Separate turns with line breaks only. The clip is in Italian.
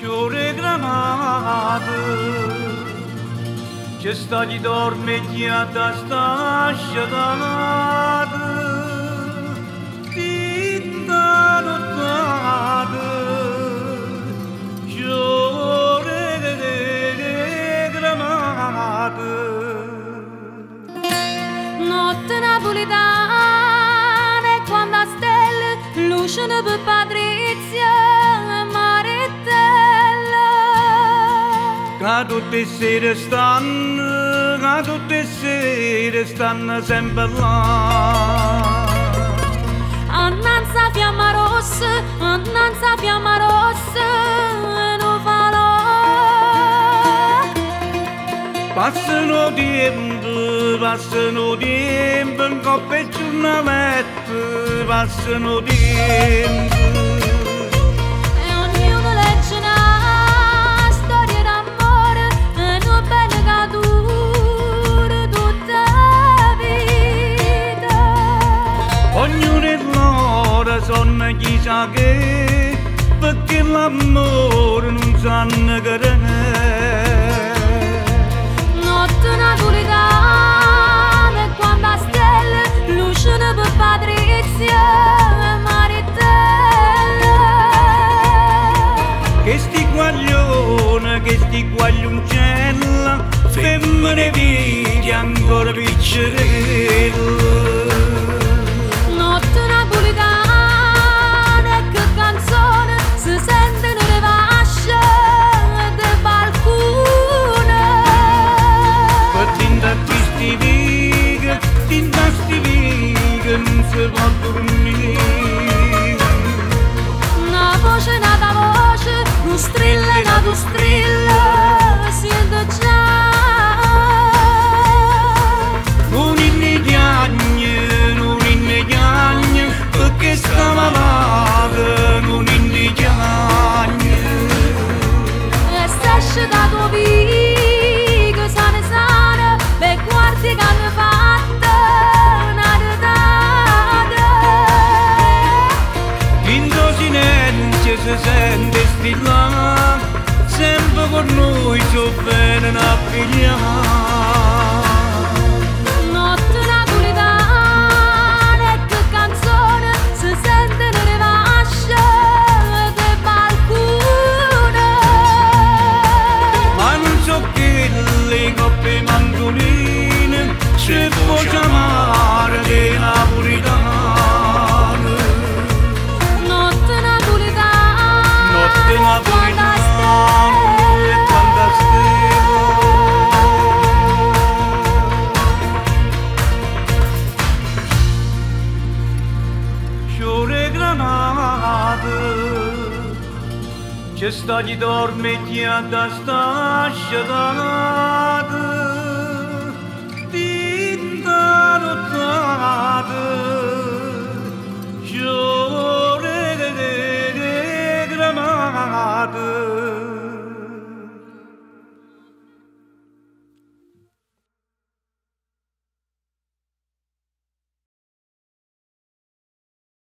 fiore granate, che sta di dormeggiata sta sciatata, tutta nottata, fiore granate.
Notte napoletana, quando a stelle luce per Patrizia Maritella.
Che tutte sere stanno sempre là.
Annanza fiamma rossa, non falò.
Passano tempo, un coppia e giornalette, passano tempo.
E ognuno legge una storia d'amore, e non bene che dura tutta la vita.
Ognuno è l'ora, sono chissà che, perché l'amore non sanno che è.
Notte napoletana, quando a stelle luce per Patrizia Maritella.
Che sti guaglioncella, femmine vedi ancora piccerelle.
Notte napoletana, che canzone si sente nelle vasce del balcone.
Per tinta sti vighe, non si può dormire.
Una voce, nata voce, un strilla, nato strilla, sento già.
Non inni chiagne, perché sta malata, non inni chiagne.
E se esce da tua vita, sana, per guardi che hanno fatto una retata.
In silenzio si sente stillare, sempre con noi so bene a pigliare.
Notte napoletana, che canzone si sente nelle vasce del balcone.
Ma non so che le coppe mandoline, c'è voce amara dei napoletani.
Notte napoletana,
Notte napoletana, e tanta stella. Fiore granate, che sta di dormeggiata sta sciatata.